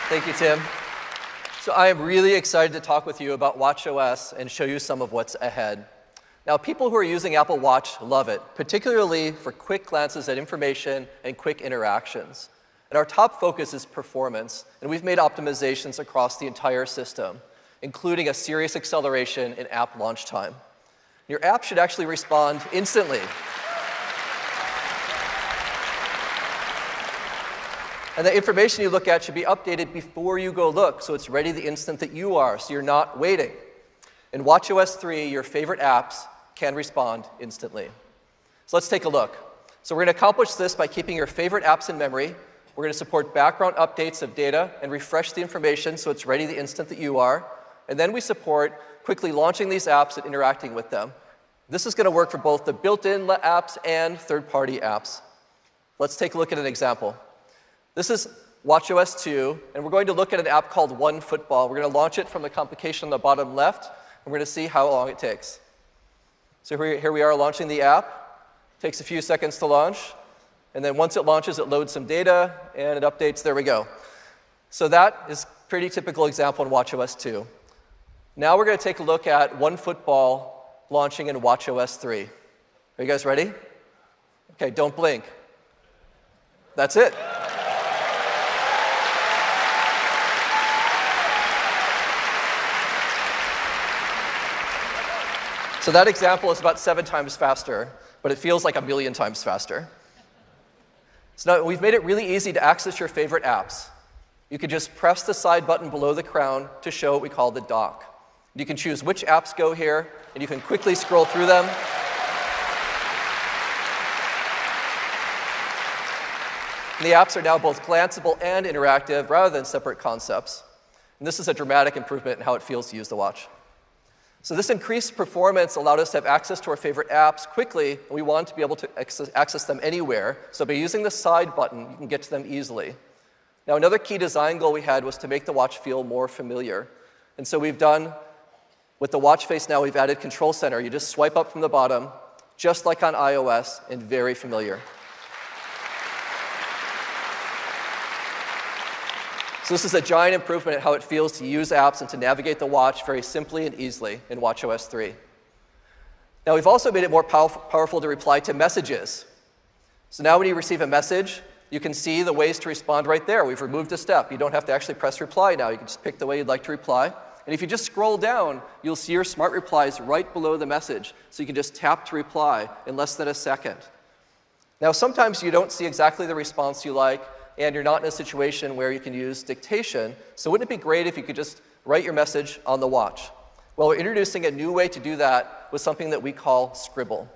Thank you, Tim. So I am really excited to talk with you about WatchOS and show you some of what's ahead. Now, people who are using Apple Watch love it, particularly for quick glances at information and quick interactions. And our top focus is performance, and we've made optimizations across the entire system, including a serious acceleration in app launch time. Your app should actually respond instantly. And the information you look at should be updated before you go look, so it's ready the instant that you are, so you're not waiting. In WatchOS 3, your favorite apps can respond instantly. So let's take a look. So we're going to accomplish this by keeping your favorite apps in memory. We're going to support background updates of data and refresh the information so it's ready the instant that you are. And then we support quickly launching these apps and interacting with them. This is going to work for both the built-in apps and third-party apps. Let's take a look at an example. This is WatchOS 2, and we're going to look at an app called OneFootball. We're going to launch it from the complication on the bottom left, and we're going to see how long it takes. So here we are launching the app. It takes a few seconds to launch, and then once it launches, it loads some data, and it updates. There we go. So that is a pretty typical example in WatchOS 2. Now we're going to take a look at OneFootball launching in WatchOS 3. Are you guys ready? OK, don't blink. That's it. So that example is about 7 times faster, but it feels like a million times faster. So now we've made it really easy to access your favorite apps. You can just press the side button below the crown to show what we call the dock. You can choose which apps go here, and you can quickly scroll through them. And the apps are now both glanceable and interactive rather than separate concepts. And this is a dramatic improvement in how it feels to use the watch. So this increased performance allowed us to have access to our favorite apps quickly, and we want to be able to access them anywhere. So by using the side button, you can get to them easily. Now, another key design goal we had was to make the watch feel more familiar. And so we've done, with the watch face now, we've added Control Center. You just swipe up from the bottom, just like on iOS, and very familiar. So this is a giant improvement in how it feels to use apps and to navigate the watch very simply and easily in WatchOS 3. Now, we've also made it more powerful to reply to messages. So now when you receive a message, you can see the ways to respond right there. We've removed a step. You don't have to actually press reply now. You can just pick the way you'd like to reply. And if you just scroll down, you'll see your smart replies right below the message. So you can just tap to reply in less than a second. Now, sometimes you don't see exactly the response you like, and you're not in a situation where you can use dictation. So wouldn't it be great if you could just write your message on the watch? Well, we're introducing a new way to do that with something that we call Scribble.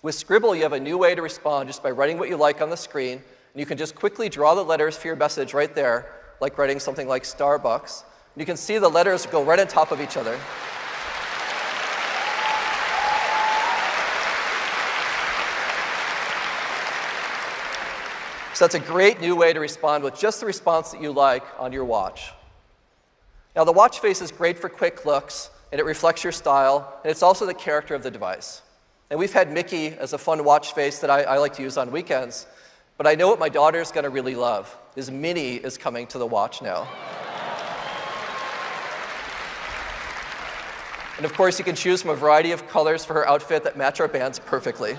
With Scribble, you have a new way to respond just by writing what you like on the screen, and you can just quickly draw the letters for your message right there, like writing something like Starbucks. And you can see the letters go right on top of each other. So that's a great new way to respond with just the response that you like on your watch. Now, the watch face is great for quick looks, and it reflects your style, and it's also the character of the device. And we've had Mickey as a fun watch face that I like to use on weekends, but I know what my daughter's going to really love is Minnie is coming to the watch now. And of course, you can choose from a variety of colors for her outfit that match our bands perfectly.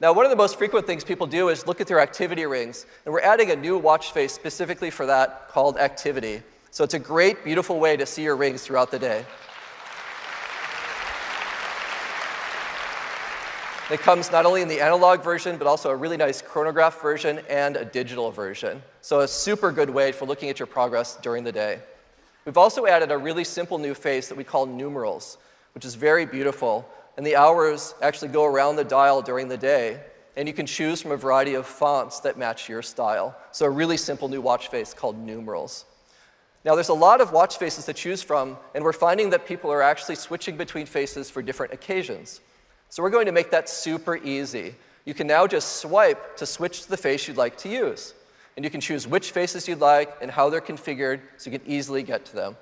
Now, one of the most frequent things people do is look at their activity rings, and we're adding a new watch face specifically for that called Activity. So it's a great, beautiful way to see your rings throughout the day. It comes not only in the analog version, but also a really nice chronograph version and a digital version. So a super good way for looking at your progress during the day. We've also added a really simple new face that we call numerals, which is very beautiful. And the hours actually go around the dial during the day. And you can choose from a variety of fonts that match your style. So a really simple new watch face called numerals. Now, there's a lot of watch faces to choose from, and we're finding that people are actually switching between faces for different occasions. So we're going to make that super easy. You can now just swipe to switch to the face you'd like to use. And you can choose which faces you'd like and how they're configured so you can easily get to them.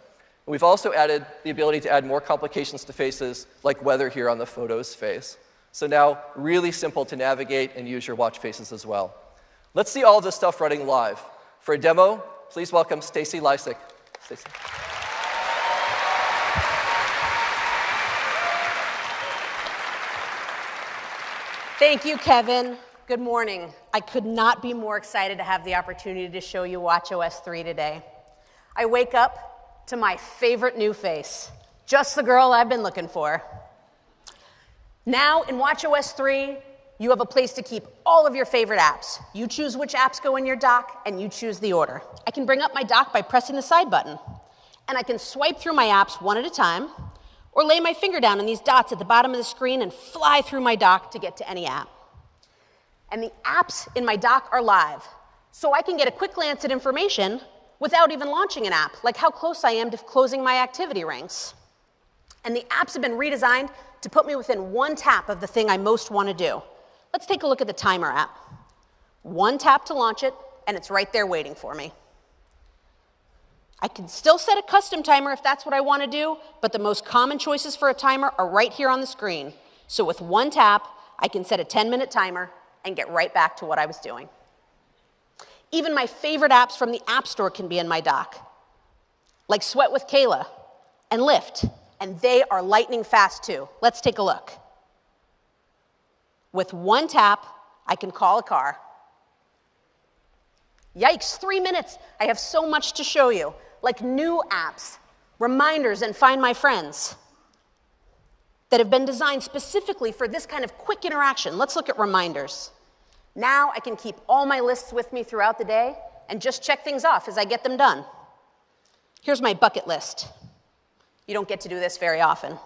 And we've also added the ability to add more complications to faces, like weather here on the Photos face. So now, really simple to navigate and use your watch faces as well. Let's see all of this stuff running live. For a demo, please welcome Stacy Lysick. Stacy. Thank you, Kevin. Good morning. I could not be more excited to have the opportunity to show you WatchOS 3 today. I wake up to my favorite new face, just the girl I've been looking for. Now, in WatchOS 3, you have a place to keep all of your favorite apps. You choose which apps go in your dock, and you choose the order. I can bring up my dock by pressing the side button, and I can swipe through my apps one at a time, or lay my finger down on these dots at the bottom of the screen and fly through my dock to get to any app. And the apps in my dock are live, so I can get a quick glance at information without even launching an app, like how close I am to closing my activity rings. And the apps have been redesigned to put me within one tap of the thing I most want to do. Let's take a look at the timer app. One tap to launch it, and it's right there waiting for me. I can still set a custom timer if that's what I want to do, but the most common choices for a timer are right here on the screen. So with one tap, I can set a 10-minute timer and get right back to what I was doing. Even my favorite apps from the App Store can be in my dock, like Sweat with Kayla and Lyft, and they are lightning fast too. Let's take a look. With one tap, I can call a car. Yikes, 3 minutes. I have so much to show you, like new apps, reminders, and Find My Friends that have been designed specifically for this kind of quick interaction. Let's look at reminders. Now I can keep all my lists with me throughout the day and just check things off as I get them done. Here's my bucket list. You don't get to do this very often,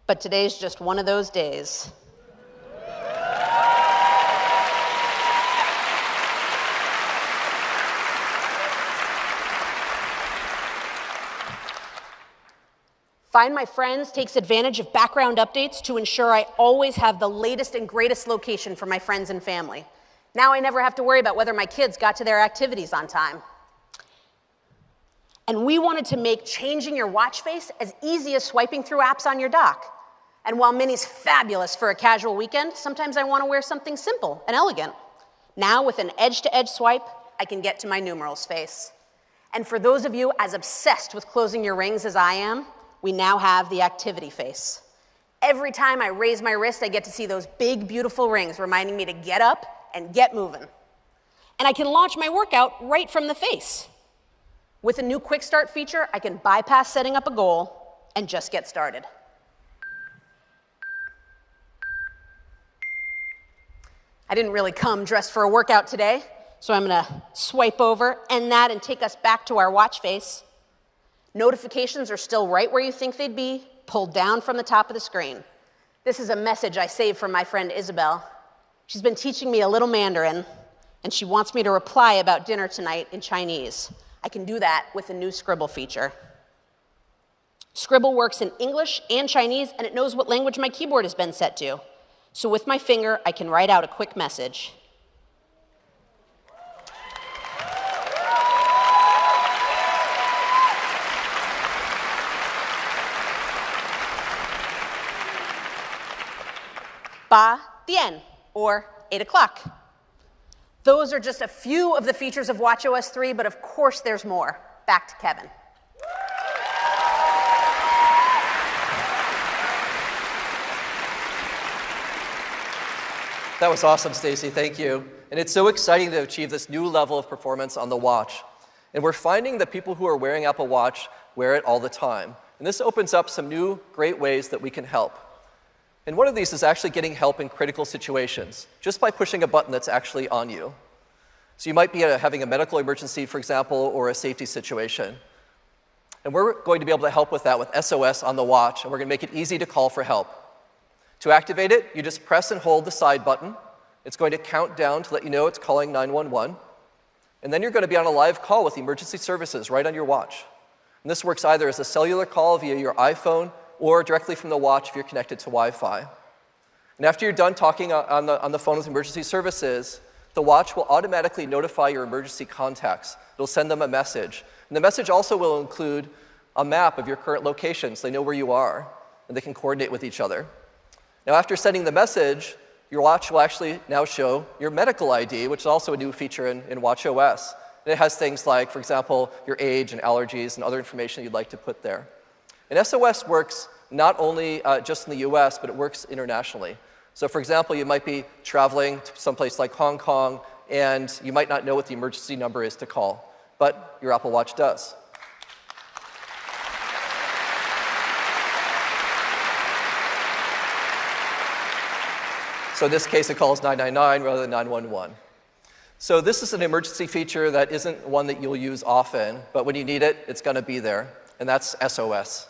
but today's just one of those days. Find My Friends takes advantage of background updates to ensure I always have the latest and greatest location for my friends and family. Now I never have to worry about whether my kids got to their activities on time. And we wanted to make changing your watch face as easy as swiping through apps on your dock. And while Mini's fabulous for a casual weekend, sometimes I want to wear something simple and elegant. Now with an edge-to-edge swipe, I can get to my numerals face. And for those of you as obsessed with closing your rings as I am, we now have the activity face. Every time I raise my wrist, I get to see those big, beautiful rings reminding me to get up and get moving. And I can launch my workout right from the face. With a new Quick Start feature, I can bypass setting up a goal and just get started. I didn't really come dressed for a workout today, so I'm gonna swipe over, end that, and take us back to our watch face. Notifications are still right where you think they'd be, pulled down from the top of the screen. This is a message I saved from my friend Isabel. She's been teaching me a little Mandarin, and she wants me to reply about dinner tonight in Chinese. I can do that with a new Scribble feature. Scribble works in English and Chinese, and it knows what language my keyboard has been set to. So with my finger, I can write out a quick message. Ba Dian, or 8 o'clock. Those are just a few of the features of WatchOS 3, but of course there's more. Back to Kevin. That was awesome, Stacy. Thank you. And it's so exciting to achieve this new level of performance on the watch. And we're finding that people who are wearing Apple Watch wear it all the time. And this opens up some new great ways that we can help. And one of these is actually getting help in critical situations, just by pushing a button that's actually on you. So you might be having a medical emergency, for example, or a safety situation. And we're going to be able to help with that with SOS on the watch, and we're going to make it easy to call for help. To activate it, you just press and hold the side button. It's going to count down to let you know it's calling 911. And then you're going to be on a live call with emergency services right on your watch. And this works either as a cellular call via your iPhone or directly from the watch if you're connected to Wi-Fi. And after you're done talking on the phone with emergency services, the watch will automatically notify your emergency contacts. It'll send them a message. And the message also will include a map of your current location so they know where you are, and they can coordinate with each other. Now, after sending the message, your watch will actually now show your medical ID, which is also a new feature in WatchOS. And it has things like, for example, your age and allergies and other information you'd like to put there. And SOS works not only just in the US, but it works internationally. So for example, you might be traveling to someplace like Hong Kong, and you might not know what the emergency number is to call, but your Apple Watch does. So in this case, it calls 999 rather than 911. So this is an emergency feature that isn't one that you'll use often, but when you need it, it's going to be there, and that's SOS.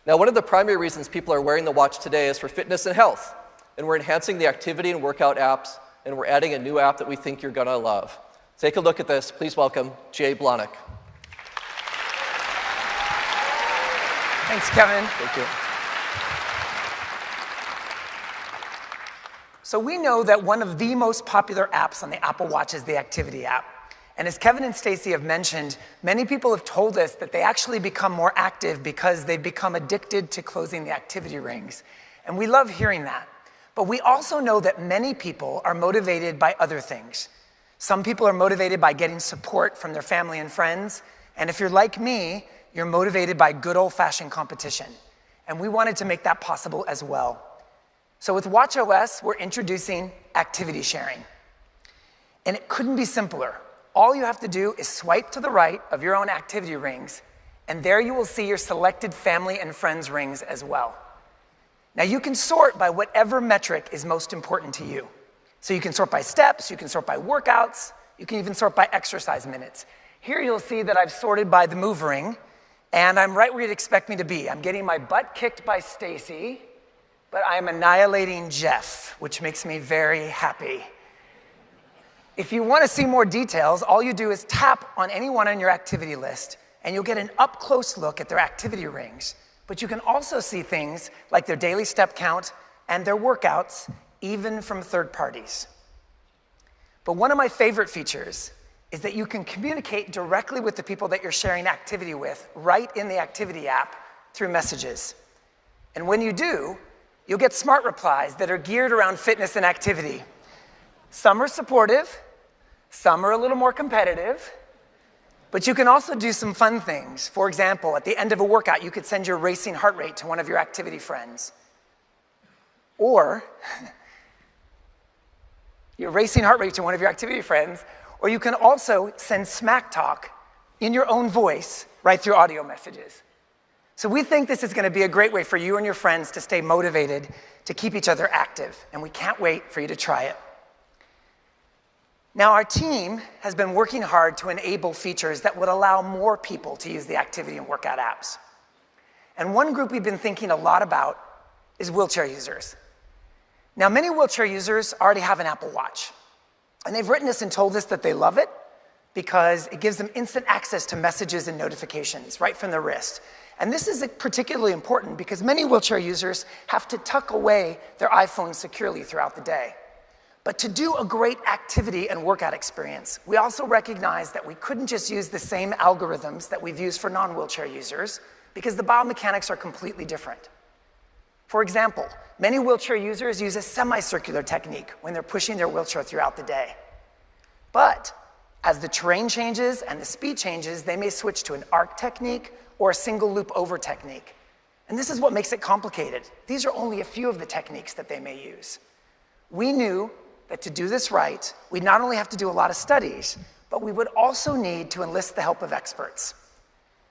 Now, one of the primary reasons people are wearing the watch today is for fitness and health, and we're enhancing the activity and workout apps, and we're adding a new app that we think you're going to love. Take a look at this. Please welcome Jay Blahnik. Thanks, Kevin. Thank you. So we know that one of the most popular apps on the Apple Watch is the Activity app. And as Kevin and Stacy have mentioned, many people have told us that they actually become more active because they've become addicted to closing the activity rings. And we love hearing that. But we also know that many people are motivated by other things. Some people are motivated by getting support from their family and friends. And if you're like me, you're motivated by good old-fashioned competition. And we wanted to make that possible as well. So with WatchOS, we're introducing activity sharing. And it couldn't be simpler. All you have to do is swipe to the right of your own activity rings, and there you will see your selected family and friends rings as well. Now you can sort by whatever metric is most important to you. So you can sort by steps, you can sort by workouts, you can even sort by exercise minutes. Here you'll see that I've sorted by the move ring, and I'm right where you'd expect me to be. I'm getting my butt kicked by Stacy, but I am annihilating Jeff, which makes me very happy. If you want to see more details, all you do is tap on anyone on your activity list, and you'll get an up-close look at their activity rings. But you can also see things like their daily step count and their workouts, even from third parties. But one of my favorite features is that you can communicate directly with the people that you're sharing activity with right in the Activity app through messages. And when you do, you'll get smart replies that are geared around fitness and activity. Some are supportive, some are a little more competitive, but you can also do some fun things. For example, at the end of a workout, you could send your racing heart rate to one of your activity friends. Or your racing heart rate to one of your activity friends, or you can also send smack talk in your own voice right through audio messages. So we think this is going to be a great way for you and your friends to stay motivated to keep each other active, and we can't wait for you to try it. Now, our team has been working hard to enable features that would allow more people to use the activity and workout apps. And one group we've been thinking a lot about is wheelchair users. Now, many wheelchair users already have an Apple Watch, and they've written us and told us that they love it because it gives them instant access to messages and notifications right from their wrist. And this is particularly important because many wheelchair users have to tuck away their iPhone securely throughout the day. But to do a great activity and workout experience, we also recognize that we couldn't just use the same algorithms that we've used for non-wheelchair users because the biomechanics are completely different. For example, many wheelchair users use a semicircular technique when they're pushing their wheelchair throughout the day. But as the terrain changes and the speed changes, they may switch to an arc technique or a single loop over technique. And this is what makes it complicated. These are only a few of the techniques that they may use. We knew that to do this right, we'd not only have to do a lot of studies, but we would also need to enlist the help of experts.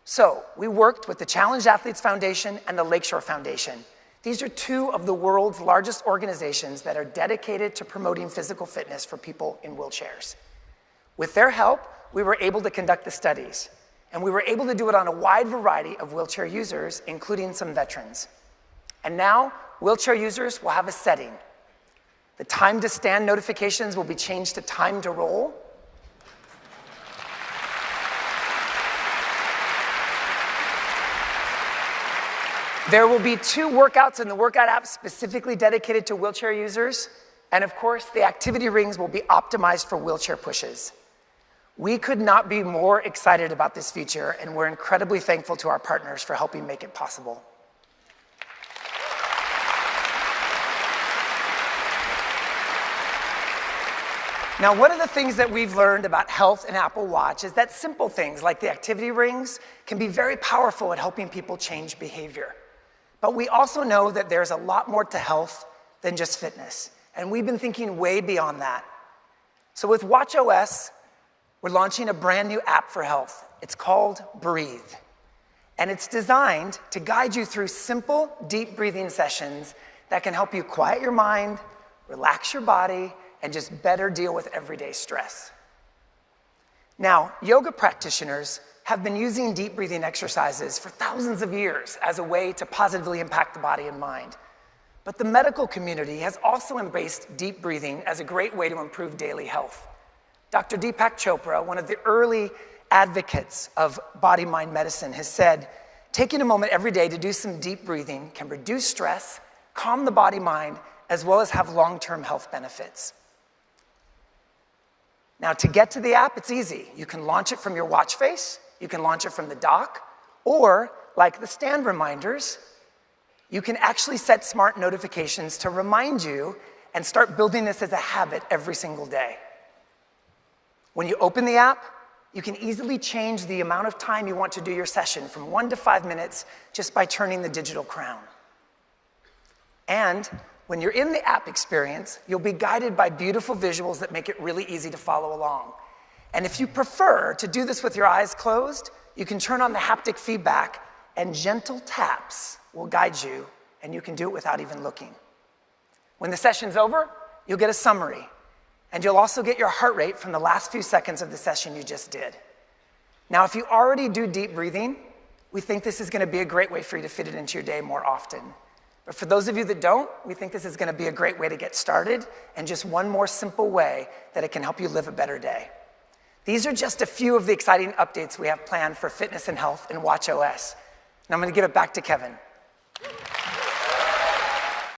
So we worked with the Challenged Athletes Foundation and the Lakeshore Foundation. These are two of the world's largest organizations that are dedicated to promoting physical fitness for people in wheelchairs. With their help, we were able to conduct the studies. And we were able to do it on a wide variety of wheelchair users, including some veterans. And now, wheelchair users will have a setting. The time to stand notifications will be changed to time to roll. There will be 2 workouts in the workout app specifically dedicated to wheelchair users. And of course, the activity rings will be optimized for wheelchair pushes. We could not be more excited about this feature, and we're incredibly thankful to our partners for helping make it possible. Now, one of the things that we've learned about health and Apple Watch is that simple things like the activity rings can be very powerful at helping people change behavior. But we also know that there's a lot more to health than just fitness. And we've been thinking way beyond that. So with WatchOS, we're launching a brand new app for health. It's called Breathe. And it's designed to guide you through simple, deep breathing sessions that can help you quiet your mind, relax your body, and just better deal with everyday stress. Now, yoga practitioners have been using deep breathing exercises for thousands of years as a way to positively impact the body and mind. But the medical community has also embraced deep breathing as a great way to improve daily health. Dr. Deepak Chopra, one of the early advocates of body-mind medicine, has said, taking a moment every day to do some deep breathing can reduce stress, calm the body-mind, as well as have long-term health benefits. Now, to get to the app, it's easy. You can launch it from your watch face, you can launch it from the dock, or, like the stand reminders, you can actually set smart notifications to remind you and start building this as a habit every single day. When you open the app, you can easily change the amount of time you want to do your session from 1 to 5 minutes just by turning the digital crown. And when you're in the app experience, you'll be guided by beautiful visuals that make it really easy to follow along. And if you prefer to do this with your eyes closed, you can turn on the haptic feedback and gentle taps will guide you, and you can do it without even looking. When the session's over, you'll get a summary, and you'll also get your heart rate from the last few seconds of the session you just did. Now, if you already do deep breathing, we think this is going to be a great way for you to fit it into your day more often. But for those of you that don't, we think this is going to be a great way to get started and just one more simple way that it can help you live a better day. These are just a few of the exciting updates we have planned for fitness and health in WatchOS. Now I'm going to give it back to Kevin.